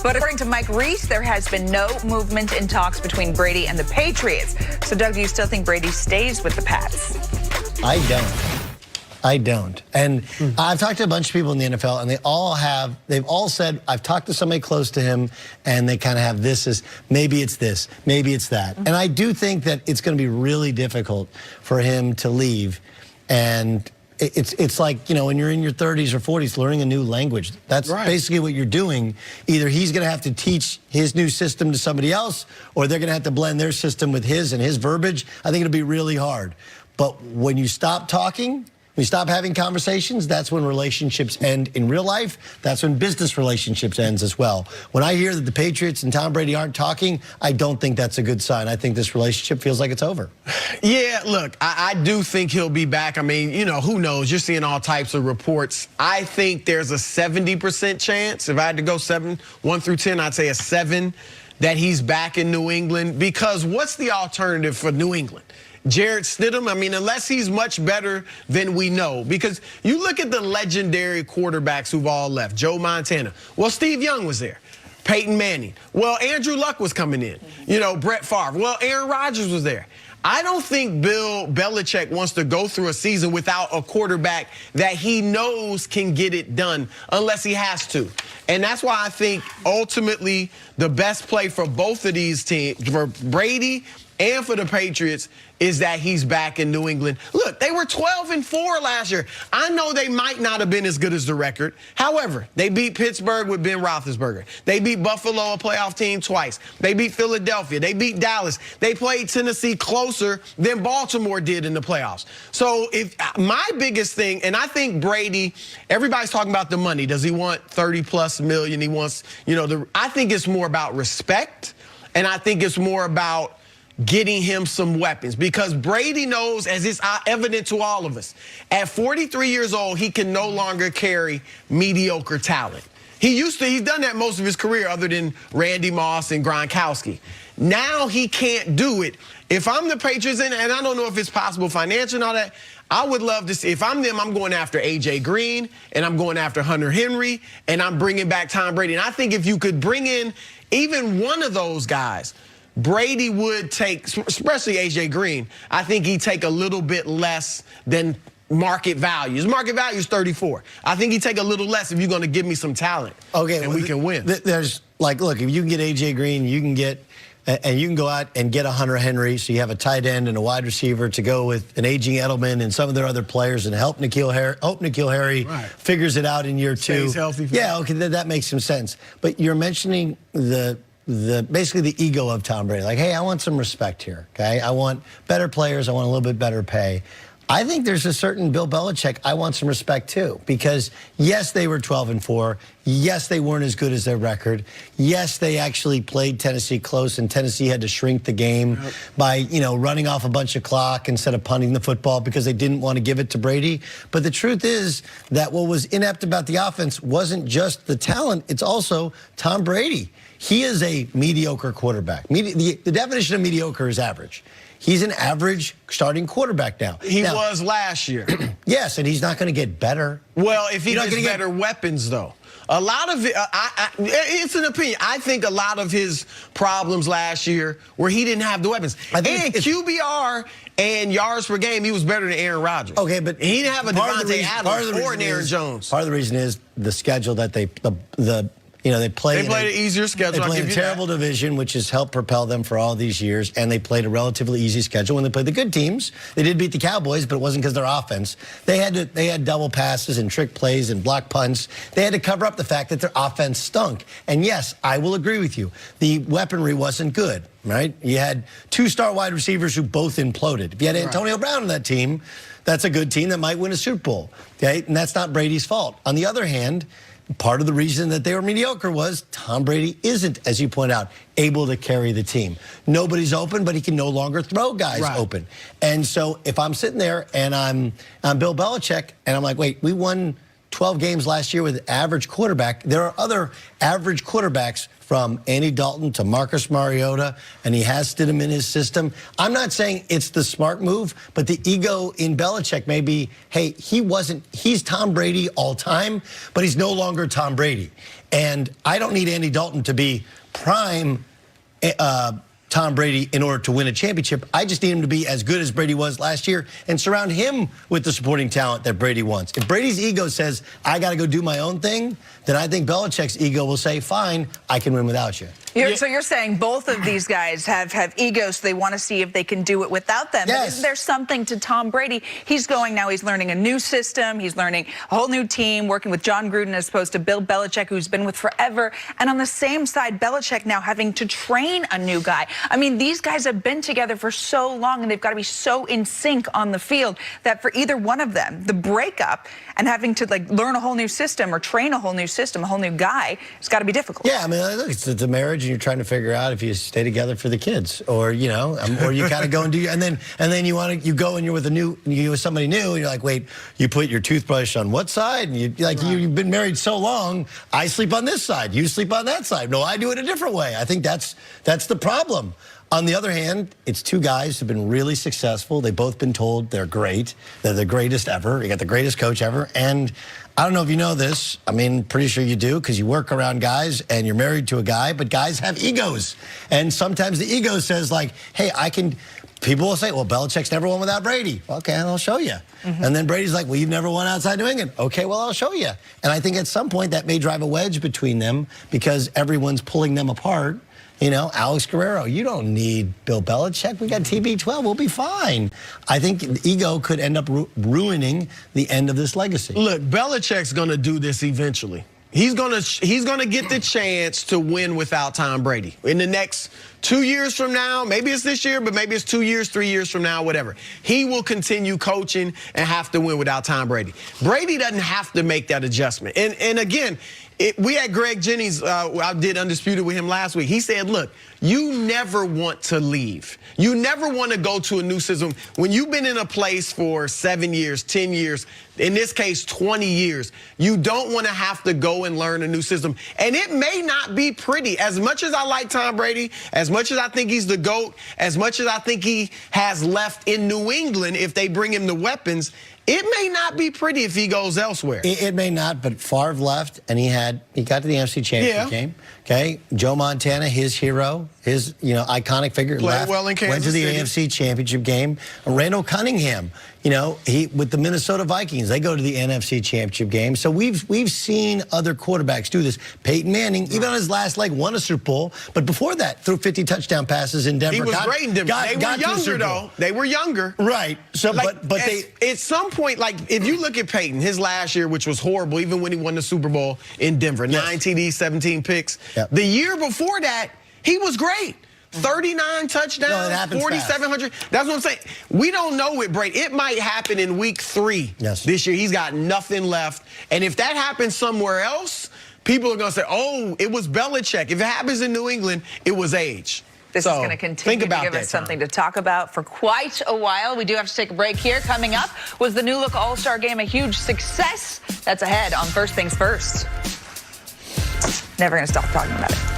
But according to Mike Reese, there has been no movement in talks between Brady and the Patriots. So, Doug, do you still think Brady stays with the Pats? I don't. And I've talked to a bunch of people in the NFL, and they've all said, I've talked to somebody close to him, and they kind of have this as, maybe it's this, maybe it's that. And I do think that it's going to be really difficult for him to leave. And it's like, you know, when you're in your 30s or 40s, learning a new language. That's right. Basically what you're doing. Either he's going to have to teach his new system to somebody else, or they're going to have to blend their system with his and his verbiage. I think it'll be really hard. But when you stop talking, we stop having conversations, that's when relationships end in real life. That's when business relationships ends as well. When I hear that the Patriots and Tom Brady aren't talking, I don't think that's a good sign. I think this relationship feels like it's over. Yeah, look, I do think he'll be back. I mean, you know, who knows? You're seeing all types of reports. I think there's a 70% chance. If I had to go 1 through 10, I'd say a 7 that he's back in New England. Because what's the alternative for New England? Jarrett Stidham, I mean, unless he's much better than we know. Because you look at the legendary quarterbacks who've all left. Joe Montana. Well, Steve Young was there. Peyton Manning. Well, Andrew Luck was coming in. You know, Brett Favre. Well, Aaron Rodgers was there. I don't think Bill Belichick wants to go through a season without a quarterback that he knows can get it done unless he has to. And that's why I think ultimately the best play for both of these teams, for Brady and for the Patriots, is that he's back in New England. Look, they were 12-4 last year. I know they might not have been as good as the record. However, they beat Pittsburgh with Ben Roethlisberger. They beat Buffalo, a playoff team, twice. They beat Philadelphia. They beat Dallas. They played Tennessee closer than Baltimore did in the playoffs. So if my biggest thing, and I think Brady, everybody's talking about the money. Does he want 30+ million? He wants, you know, I think it's more about respect, and I think it's more about getting him some weapons, because Brady knows, as is evident to all of us, at 43 years old, he can no longer carry mediocre talent. He's done that most of his career other than Randy Moss and Gronkowski. Now he can't do it. If I'm the Patriots, and I don't know if it's possible financially and all that, I would love to see, if I'm them, I'm going after A.J. Green, and I'm going after Hunter Henry, and I'm bringing back Tom Brady. And I think if you could bring in even one of those guys, Brady would take, especially A.J. Green, I think he'd take a little bit less than market value. His market value is 34. I think he'd take a little less if you're going to give me some talent. Okay, and we can win. There's, like, look, if you can get A.J. Green, you can get, and you can go out and get a Hunter Henry, so you have a tight end and a wide receiver to go with an aging Edelman and some of their other players, and help N'Keal Harry figures it out in year 2. Stays healthy. Yeah, okay, that makes some sense. But you're mentioning basically the ego of Tom Brady. Like, hey, I want some respect here, okay? I want better players. I want a little bit better pay. I think there's a certain Bill Belichick, I want some respect too, because yes, they were 12-4. Yes, they weren't as good as their record. Yes, they actually played Tennessee close, and Tennessee had to shrink the game by, you know, running off a bunch of clock instead of punting the football because they didn't want to give it to Brady. But the truth is that what was inept about the offense wasn't just the talent, it's also Tom Brady. He is a mediocre quarterback. The definition of mediocre is average. He's an average starting quarterback now. He was last year. Yes, and he's not going to get better. Well, if he gets better weapons, though. A lot of it, it's an opinion. I think a lot of his problems last year were he didn't have the weapons. And QBR and yards per game, he was better than Aaron Rodgers. Okay, but he didn't have a Devontae Adams or an Aaron Jones. Part of the reason is the schedule that they played an easier schedule. They played a terrible division, which has helped propel them for all these years, and they played a relatively easy schedule. When they played the good teams, they did beat the Cowboys, but it wasn't because of their offense. They had double passes and trick plays and block punts. They had to cover up the fact that their offense stunk. And yes, I will agree with you. The weaponry wasn't good, right? You had 2-star wide receivers who both imploded. If you had Antonio Brown on that team, that's a good team that might win a Super Bowl, okay? And that's not Brady's fault. On the other hand, part of the reason that they were mediocre was Tom Brady isn't, as you point out, able to carry the team. Nobody's open, but he can no longer throw guys open. And so if I'm sitting there and I'm Bill Belichick and I'm like, wait, we won 12 games last year with an average quarterback. There are other average quarterbacks from Andy Dalton to Marcus Mariota, and he has Stidham in his system. I'm not saying it's the smart move, but the ego in Belichick may be, hey, he's Tom Brady all time, but he's no longer Tom Brady. And I don't need Andy Dalton to be prime Tom Brady in order to win a championship. I just need him to be as good as Brady was last year and surround him with the supporting talent that Brady wants. If Brady's ego says, I got to go do my own thing, then I think Belichick's ego will say, fine, I can win without you. So you're saying both of these guys have egos, so they want to see if they can do it without them. Yes. But isn't there something to Tom Brady? He's going now, he's learning a new system, he's learning a whole new team, working with John Gruden as opposed to Bill Belichick, who's been with forever. And on the same side, Belichick now having to train a new guy. I mean, these guys have been together for so long, and they've got to be so in sync on the field that for either one of them, the breakup and having to learn a whole new system or train a whole new system, a whole new guy, it's got to be difficult. Yeah, I mean, look, it's a marriage, and you're trying to figure out if you stay together for the kids, or or you kind of go and do, and then you go and you're with somebody new, and you're like, wait, you put your toothbrush on what side? And you've been married so long, I sleep on this side, you sleep on that side. No, I do it a different way. I think that's the problem. On the other hand, it's two guys who've been really successful. They've both been told they're great. They're the greatest ever. You got the greatest coach ever. And I don't know if you know this. I mean, pretty sure you do, because you work around guys and you're married to a guy, but guys have egos. And sometimes the ego says, like, hey, people will say, well, Belichick's never won without Brady. Okay, I'll show you. And then Brady's like, well, you've never won outside New England. Okay, well, I'll show you. And I think at some point that may drive a wedge between them because everyone's pulling them apart. Alex Guerrero, you don't need Bill Belichick. We got TB12. We'll be fine. I think the ego could end up ruining the end of this legacy. Look, Belichick's going to do this eventually. He's gonna get the chance to win without Tom Brady in the next 2 years from now. Maybe it's this year, but maybe it's 2 years, 3 years from now, whatever. He will continue coaching and have to win without Tom Brady. Brady doesn't have to make that adjustment. And again, we had Greg Jennings, I did Undisputed with him last week. He said, look, you never want to leave. You never want to go to a new system. When you've been in a place for 7 years, 10 years, in this case, 20 years, you don't want to have to go and learn a new system. And it may not be pretty. As much as I like Tom Brady, as much as I think he's the GOAT, as much as I think he has left in New England if they bring him the weapons, it may not be pretty if he goes elsewhere. It may not, but Favre left, and he got to the NFC Championship game. Okay, Joe Montana, his hero, his iconic figure, played well in Kansas went to the City. AFC Championship game. Randall Cunningham, he with the Minnesota Vikings, they go to the NFC Championship game. So we've seen other quarterbacks do this. Peyton Manning, even on his last leg, won a Super Bowl, but before that, threw 50 touchdown passes in Denver. He was great in Denver. They were younger, though. They were younger. Right. So, but at some point, if you look at Peyton, his last year, which was horrible, even when he won the Super Bowl in Denver, 9 TDs, 17 picks. Yep. The year before that, he was great. 39 touchdowns, 4,700. That's what I'm saying. We don't know with Brady. It might happen in week 3 this year. He's got nothing left. And if that happens somewhere else, people are going to say, oh, it was Belichick. If it happens in New England, it was age. This is going to continue to give us something to talk about for quite a while. We do have to take a break here. Coming up, was the new look All-Star Game a huge success? That's ahead on First Things First. Never going to stop talking about it.